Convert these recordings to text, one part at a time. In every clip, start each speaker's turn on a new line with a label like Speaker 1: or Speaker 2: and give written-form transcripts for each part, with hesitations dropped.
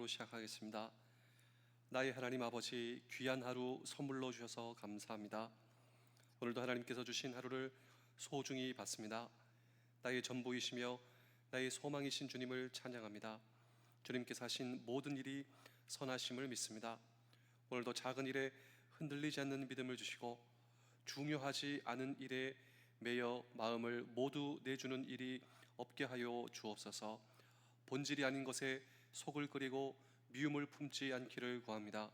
Speaker 1: 기도로 시작하겠습니다. 나의 하나님 아버지, 귀한 하루 선물로 주셔서 감사합니다. 오늘도 하나님께서 주신 하루를 소중히 받습니다. 나의 전부이시며 나의 소망이신 주님을 찬양합니다. 주님께서 하신 모든 일이 선하심을 믿습니다. 오늘도 작은 일에 흔들리지 않는 믿음을 주시고 중요하지 않은 일에 매여 마음을 모두 내주는 일이 없게 하여 주옵소서. 본질이 아닌 것에 속을 끓이고 미움을 품지 않기를 구합니다.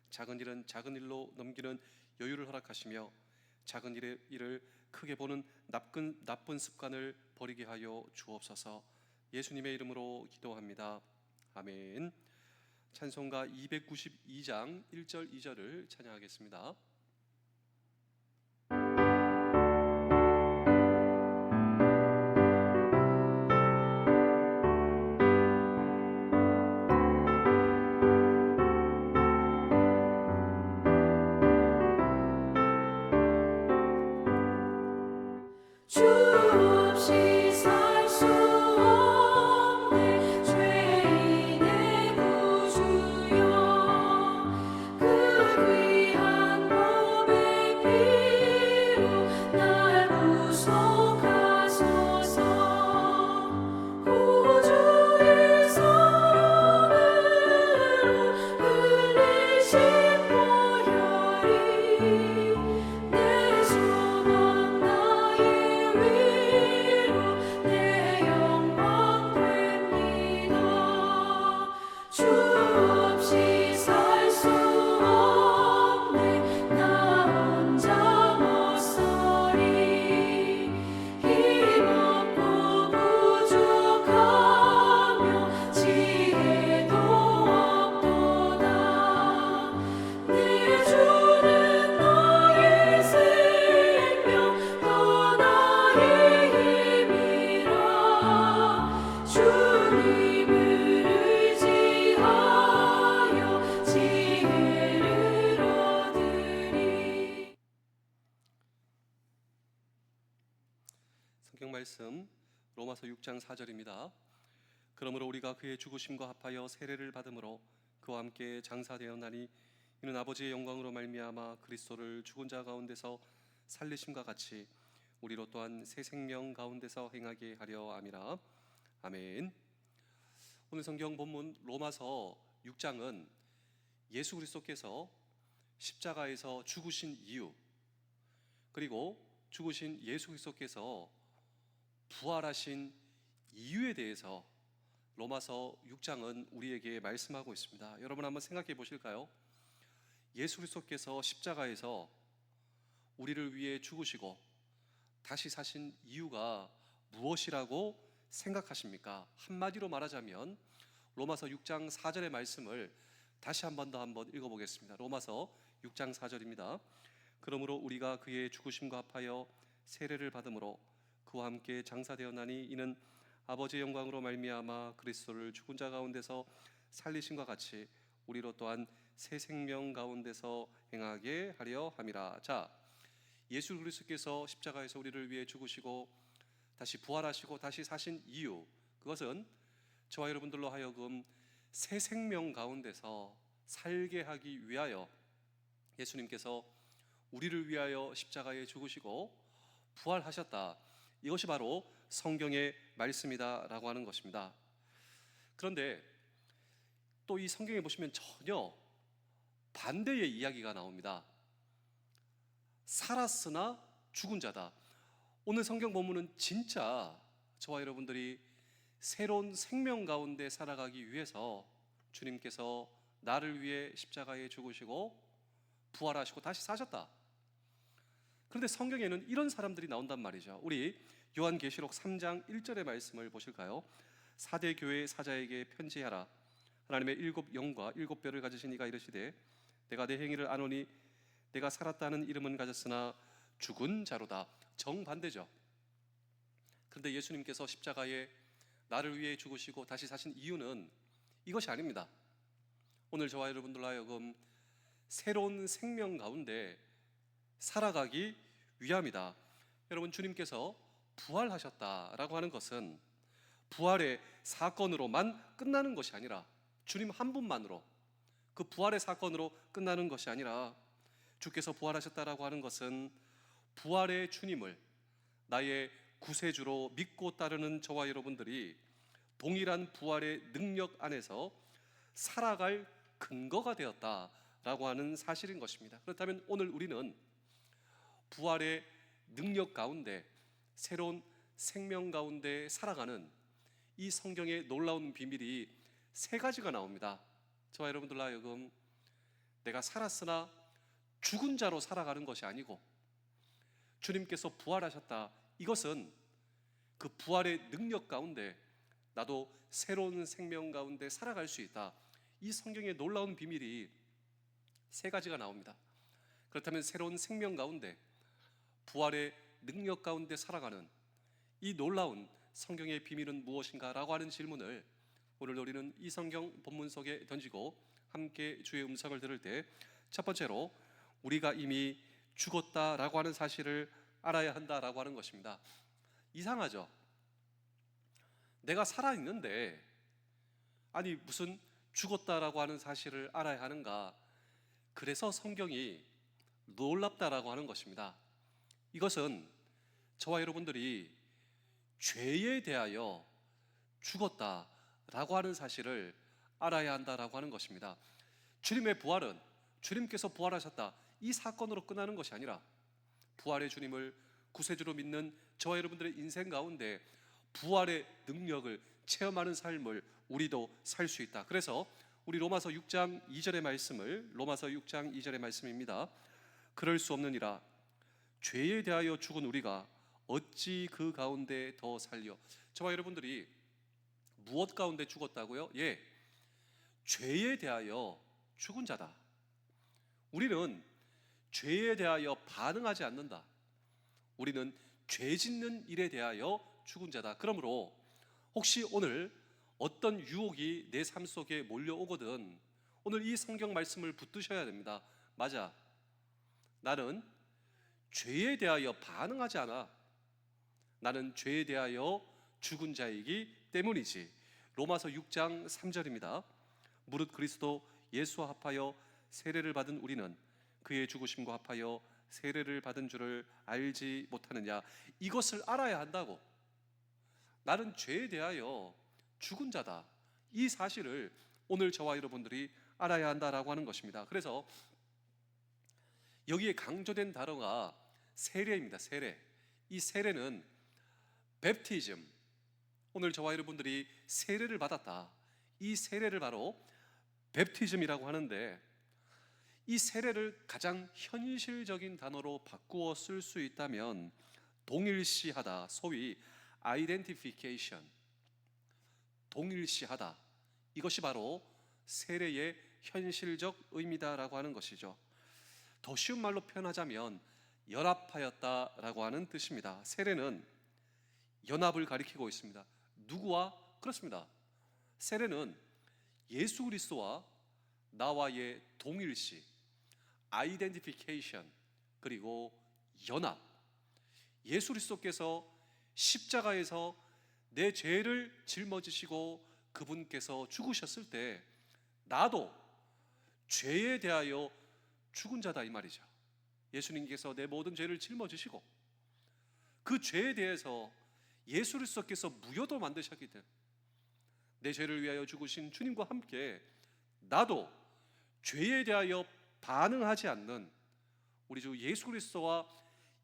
Speaker 1: 작은 일은 작은 일로 넘기는 여유를 허락하시며 작은 일을 크게 보는 나쁜 습관을 버리게 하여 주옵소서. 예수님의 이름으로 기도합니다. 아멘. 찬송가 292장 1절 2절을 찬양하겠습니다.
Speaker 2: 주 없이 살 수 없네 죄인의 구주여 그 귀한 몸의 피로 날 구속하소서 구주의 손으로 흘리신 보혈이 내 소망 나의 위로 내 영광 됩니다. 주 없이 살 수 없네 나 혼자 못 서리 힘없고 부족하며 지혜도 없도다 내 주는 나의 생명 또 나의 힘이라 주님을 의지하여 지혜를 얻으리.
Speaker 1: 성경 말씀 로마서 6장 4절입니다. 그러므로 우리가 그의 죽으심과 합하여 세례를 받음으로 그와 함께 장사되었나니 이는 아버지의 영광으로 말미암아 그리스도를 죽은 자 가운데서 살리심과 같이 우리로 또한 새 생명 가운데서 행하게 하려 함이라. 아멘. 오늘 성경 본문 로마서 6장은 예수 그리스도께서 십자가에서 죽으신 이유, 그리고 죽으신 예수 그리스도께서 부활하신 이유에 대해서 로마서 6장은 우리에게 말씀하고 있습니다. 여러분 한번 생각해 보실까요? 예수 그리스도께서 십자가에서 우리를 위해 죽으시고 다시 사신 이유가 무엇이라고 생각하십니까? 한마디로 말하자면 로마서 6장 4절의 말씀을 다시 한 번 더 읽어보겠습니다. 로마서 6장 4절입니다. 그러므로 우리가 그의 죽으심과 합하여 세례를 받음으로 그와 함께 장사되었나니 이는 아버지의 영광으로 말미암아 그리스도를 죽은 자 가운데서 살리심과 같이 우리로 또한 새 생명 가운데서 행하게 하려 함이라. 자, 예수 그리스도께서 십자가에서 우리를 위해 죽으시고 다시 부활하시고 다시 사신 이유, 그것은 저와 여러분들로 하여금 새 생명 가운데서 살게 하기 위하여 예수님께서 우리를 위하여 십자가에 죽으시고 부활하셨다. 이것이 바로 성경의 말씀이다라고 하는 것입니다. 그런데 또 이 성경에 보시면 전혀 반대의 이야기가 나옵니다. 살았으나 죽은 자다. 오늘 성경 본문은 진짜 저와 여러분들이 새로운 생명 가운데 살아가기 위해서 주님께서 나를 위해 십자가에 죽으시고 부활하시고 다시 사셨다. 그런데 성경에는 이런 사람들이 나온단 말이죠. 우리 요한계시록 3장 1절의 말씀을 보실까요? 사대 교회 사자에게 편지하라. 하나님의 일곱 영과 일곱 뼈를 가지신 이가 이르시되 내가 내 행위를 아노니 내가 살았다는 이름은 가졌으나 죽은 자로다. 정반대죠. 그런데 예수님께서 십자가에 나를 위해 죽으시고 다시 사신 이유는 이것이 아닙니다. 오늘 저와 여러분들로 하여금 새로운 생명 가운데 살아가기 위함이다. 여러분, 주님께서 부활하셨다라고 하는 것은 부활의 사건으로만 끝나는 것이 아니라 주님 한 분만으로, 그 부활의 사건으로 끝나는 것이 아니라 주께서 부활하셨다라고 하는 것은 부활의 주님을 나의 구세주로 믿고 따르는 저와 여러분들이 동일한 부활의 능력 안에서 살아갈 근거가 되었다라고 하는 사실인 것입니다. 그렇다면 오늘 우리는 부활의 능력 가운데, 새로운 생명 가운데 살아가는 이 성경의 놀라운 비밀이 세 가지가 나옵니다. 저와 여러분들로 하여금 내가 살았으나 죽은 자로 살아가는 것이 아니고 주님께서 부활하셨다, 이것은 그 부활의 능력 가운데 나도 새로운 생명 가운데 살아갈 수 있다, 이 성경의 놀라운 비밀이 세 가지가 나옵니다. 그렇다면 새로운 생명 가운데, 부활의 능력 가운데 살아가는 이 놀라운 성경의 비밀은 무엇인가 라고 하는 질문을 오늘 우리는 이 성경 본문 속에 던지고 함께 주의 음성을 들을 때, 첫 번째로 우리가 이미 죽었다라고 하는 사실을 알아야 한다라고 하는 것입니다. 이상하죠? 내가 살아있는데 아니 무슨 죽었다라고 하는 사실을 알아야 하는가? 그래서 성경이 놀랍다라고 하는 것입니다. 이것은 저와 여러분들이 죄에 대하여 죽었다라고 하는 사실을 알아야 한다라고 하는 것입니다. 주님의 부활은 주님께서 부활하셨다, 이 사건으로 끝나는 것이 아니라 부활의 주님을 구세주로 믿는 저와 여러분들의 인생 가운데 부활의 능력을 체험하는 삶을 우리도 살 수 있다. 그래서 우리 로마서 6장 2절의 말씀을, 로마서 6장 2절의 말씀입니다. 그럴 수 없느니라 죄에 대하여 죽은 우리가 어찌 그 가운데 더 살려. 저와 여러분들이 무엇 가운데 죽었다고요? 예, 죄에 대하여 죽은 자다. 우리는 죄에 대하여 반응하지 않는다. 우리는 죄 짓는 일에 대하여 죽은 자다. 그러므로 혹시 오늘 어떤 유혹이 내 삶 속에 몰려오거든 오늘 이 성경 말씀을 붙드셔야 됩니다. 맞아, 나는 죄에 대하여 반응하지 않아. 나는 죄에 대하여 죽은 자이기 때문이지. 로마서 6장 3절입니다. 무릇 그리스도 예수와 합하여 세례를 받은 우리는 그의 죽으심과 합하여 세례를 받은 줄을 알지 못하느냐. 이것을 알아야 한다고. 나는 죄에 대하여 죽은 자다, 이 사실을 오늘 저와 여러분들이 알아야 한다라고 하는 것입니다. 그래서 여기에 강조된 단어가 세례입니다. 세례. 이 세례는 베프티즘, 오늘 저와 여러분들이 세례를 받았다, 이 세례를 바로 베프티즘이라고 하는데, 이 세례를 가장 현실적인 단어로 바꾸어 쓸 수 있다면 동일시하다, 소위 아이덴티피케이션, 동일시하다, 이것이 바로 세례의 현실적 의미다라고 하는 것이죠. 더 쉬운 말로 표현하자면 연합하였다라고 하는 뜻입니다. 세례는 연합을 가리키고 있습니다. 누구와? 그렇습니다. 세례는 예수 그리스도와 나와의 동일시, 아이덴티피케이션, 그리고 연합. 예수 그리스도께서 십자가에서 내 죄를 짊어지시고 그분께서 죽으셨을 때 나도 죄에 대하여 죽은 자다, 이 말이죠. 예수님께서 내 모든 죄를 짊어지시고 그 죄에 대해서 예수 그리스도께서 무효도 만드셨기 때문에 내 죄를 위하여 죽으신 주님과 함께 나도 죄에 대하여 반응하지 않는 우리 주 예수 그리스도와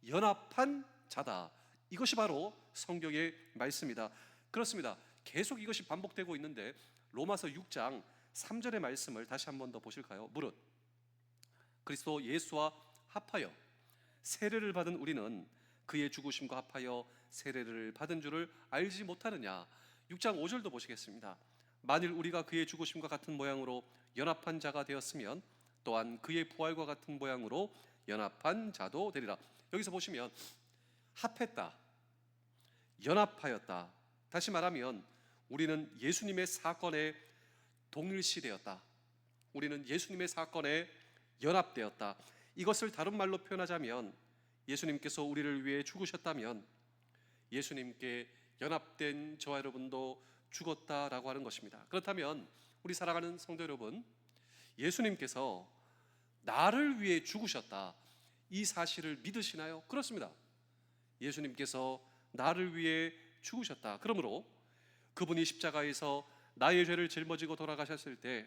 Speaker 1: 연합한 자다. 이것이 바로 성경의 말씀이다. 그렇습니다. 계속 이것이 반복되고 있는데 로마서 6장 3절의 말씀을 다시 한 번 더 보실까요? 무릇 그리스도 예수와 합하여 세례를 받은 우리는 그의 죽으심과 합하여 세례를 받은 줄을 알지 못하느냐. 6장 5절도 보시겠습니다. 만일 우리가 그의 죽으심과 같은 모양으로 연합한 자가 되었으면 또한 그의 부활과 같은 모양으로 연합한 자도 되리라. 여기서 보시면 합했다, 연합하였다. 다시 말하면 우리는 예수님의 사건에 동일시되었다. 우리는 예수님의 사건에 연합되었다. 이것을 다른 말로 표현하자면 예수님께서 우리를 위해 죽으셨다면 예수님께 연합된 저와 여러분도 죽었다라고 하는 것입니다. 그렇다면 우리 사랑하는 성도 여러분, 예수님께서 나를 위해 죽으셨다, 이 사실을 믿으시나요? 그렇습니다. 예수님께서 나를 위해 죽으셨다. 그러므로 그분이 십자가에서 나의 죄를 짊어지고 돌아가셨을 때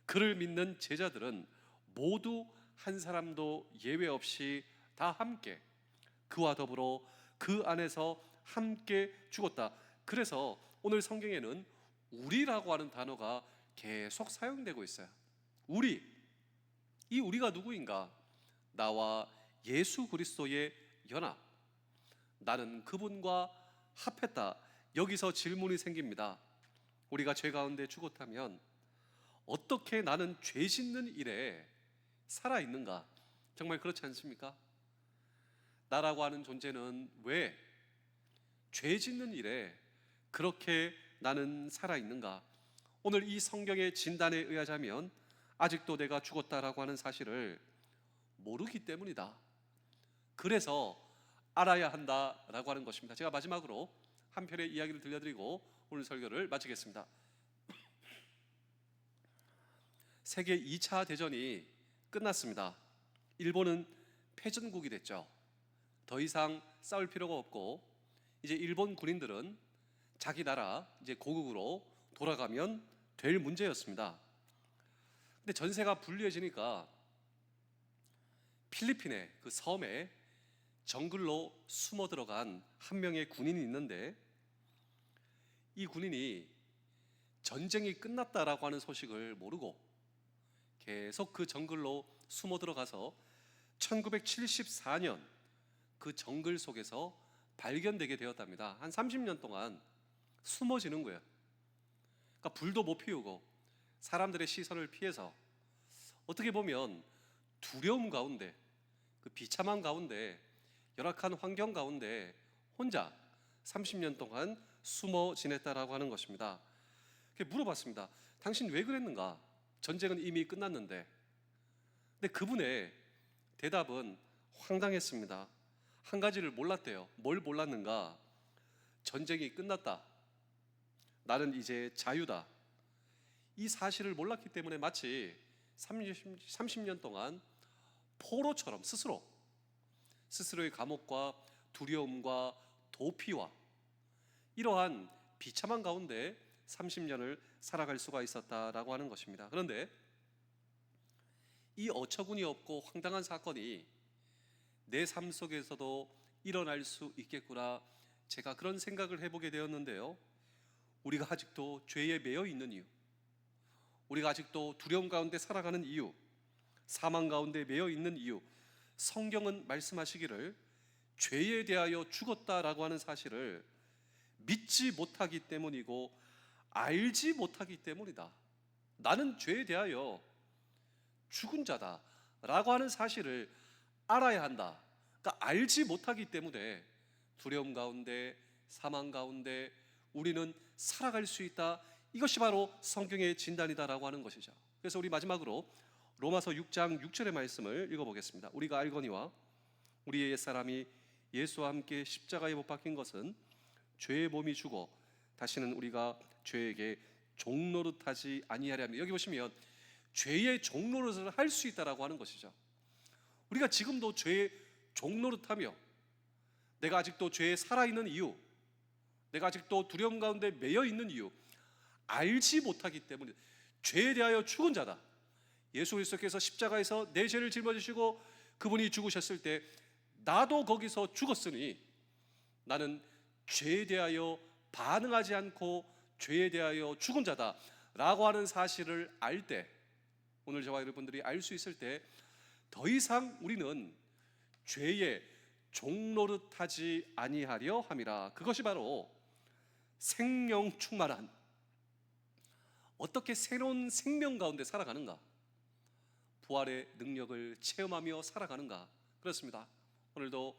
Speaker 1: 그를 믿는 제자들은 모두 한 사람도 예외 없이 다 함께 그와 더불어 그 안에서 함께 죽었다. 그래서 오늘 성경에는 우리라고 하는 단어가 계속 사용되고 있어요. 우리, 이 우리가 누구인가? 나와 예수 그리스도의 연합, 나는 그분과 합했다. 여기서 질문이 생깁니다. 우리가 죄 가운데 죽었다면 어떻게 나는 죄 짓는 일에 살아있는가? 정말 그렇지 않습니까? 나라고 하는 존재는 왜 죄 짓는 일에 그렇게 나는 살아있는가? 오늘 이 성경의 진단에 의하자면 아직도 내가 죽었다라고 하는 사실을 모르기 때문이다. 그래서 알아야 한다라고 하는 것입니다. 제가 마지막으로 한 편의 이야기를 들려드리고 오늘 설교를 마치겠습니다. 세계 2차 대전이 끝났습니다. 일본은 패전국이 됐죠. 더 이상 싸울 필요가 없고 이제 일본 군인들은 자기 나라 이제 고국으로 돌아가면 될 문제였습니다. 근데 전세가 불리해지니까 필리핀의 그 섬에 정글로 숨어 들어간 한 명의 군인이 있는데, 이 군인이 전쟁이 끝났다라고 하는 소식을 모르고 계속 그 정글로 숨어 들어가서 1974년 그 정글 속에서 발견되게 되었답니다. 한 30년 동안 숨어지는 거예요. 그러니까 불도 못 피우고 사람들의 시선을 피해서 어떻게 보면 두려움 가운데, 그 비참한 가운데, 열악한 환경 가운데 혼자 30년 동안 숨어 지냈다라고 하는 것입니다. 물어봤습니다. 당신 왜 그랬는가? 전쟁은 이미 끝났는데. 근데 그분의 대답은 황당했습니다. 한 가지를 몰랐대요. 뭘 몰랐는가? 전쟁이 끝났다. 나는 이제 자유다. 이 사실을 몰랐기 때문에 마치 30년 동안 포로처럼 스스로의 감옥과 두려움과 도피와 이러한 비참한 가운데 30년을 살아갈 수가 있었다라고 하는 것입니다. 그런데 이 어처구니 없고 황당한 사건이 내 삶 속에서도 일어날 수 있겠구나, 제가 그런 생각을 해보게 되었는데요. 우리가 아직도 죄에 매여 있는 이유, 우리가 아직도 두려움 가운데 살아가는 이유, 사망 가운데 매여 있는 이유, 성경은 말씀하시기를 죄에 대하여 죽었다라고 하는 사실을 믿지 못하기 때문이고 알지 못하기 때문이다. 나는 죄에 대하여 죽은 자다 라고 하는 사실을 알아야 한다. 그러니까 알지 못하기 때문에 두려움 가운데, 사망 가운데 우리는 살아갈 수 있다. 이것이 바로 성경의 진단이다라고 하는 것이죠. 그래서 우리 마지막으로 로마서 6장 6절의 말씀을 읽어보겠습니다. 우리가 알거니와 우리의 옛사람이 예수와 함께 십자가에 못 박힌 것은 죄의 몸이 죽어 다시는 우리가 죄에게 종노릇하지 아니하려 합니다. 여기 보시면 죄의 종노릇을 할 수 있다라고 하는 것이죠. 우리가 지금도 죄의 종노릇하며 내가 아직도 죄에 살아있는 이유, 내가 아직도 두려움 가운데 매여 있는 이유, 알지 못하기 때문에 죄에 대하여 죽은 자다. 예수 그리스도께서 십자가에서 내 죄를 짊어지시고 그분이 죽으셨을 때 나도 거기서 죽었으니 나는 죄에 대하여 반응하지 않고 죄에 대하여 죽은 자다 라고 하는 사실을 알 때, 오늘 저와 여러분들이 알 수 있을 때 더 이상 우리는 죄에 종노릇하지 아니하려 함이라. 그것이 바로 생명 충만한, 어떻게 새로운 생명 가운데 살아가는가, 부활의 능력을 체험하며 살아가는가. 그렇습니다. 오늘도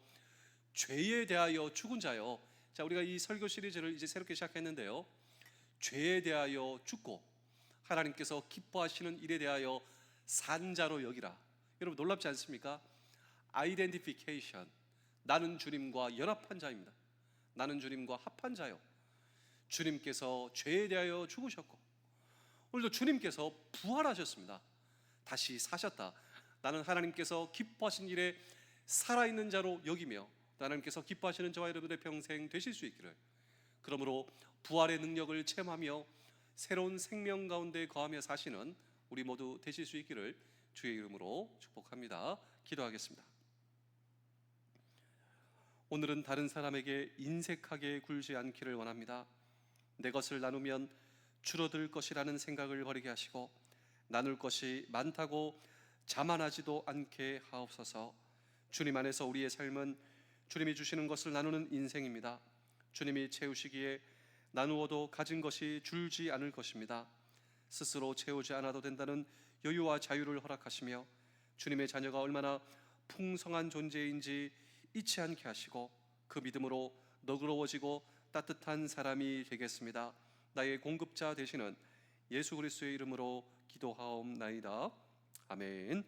Speaker 1: 죄에 대하여 죽은 자요. 자, 우리가 이 설교 시리즈를 이제 새롭게 시작했는데요. 죄에 대하여 죽고 하나님께서 기뻐하시는 일에 대하여 산 자로 여기라. 여러분 놀랍지 않습니까? 아이덴티피케이션, 나는 주님과 연합한 자입니다. 나는 주님과 합한 자요. 주님께서 죄에 대하여 죽으셨고 오늘도 주님께서 부활하셨습니다. 다시 사셨다. 나는 하나님께서 기뻐하신 일에 살아있는 자로 여기며 하나님께서 기뻐하시는 저와 여러분의 평생 되실 수 있기를, 그러므로 부활의 능력을 체험하며 새로운 생명 가운데 거하며 사시는 우리 모두 되실 수 있기를 주의 이름으로 축복합니다. 기도하겠습니다. 오늘은 다른 사람에게 인색하게 굴지 않기를 원합니다. 내 것을 나누면 줄어들 것이라는 생각을 버리게 하시고 나눌 것이 많다고 자만하지도 않게 하옵소서. 주님 안에서 우리의 삶은 주님이 주시는 것을 나누는 인생입니다. 주님이 채우시기에 나누어도 가진 것이 줄지 않을 것입니다. 스스로 채우지 않아도 된다는 여유와 자유를 허락하시며 주님의 자녀가 얼마나 풍성한 존재인지 잊지 않게 하시고 그 믿음으로 너그러워지고 따뜻한 사람이 되겠습니다. 나의 공급자 되시는 예수 그리스도의 이름으로 기도하옵나이다. 아멘.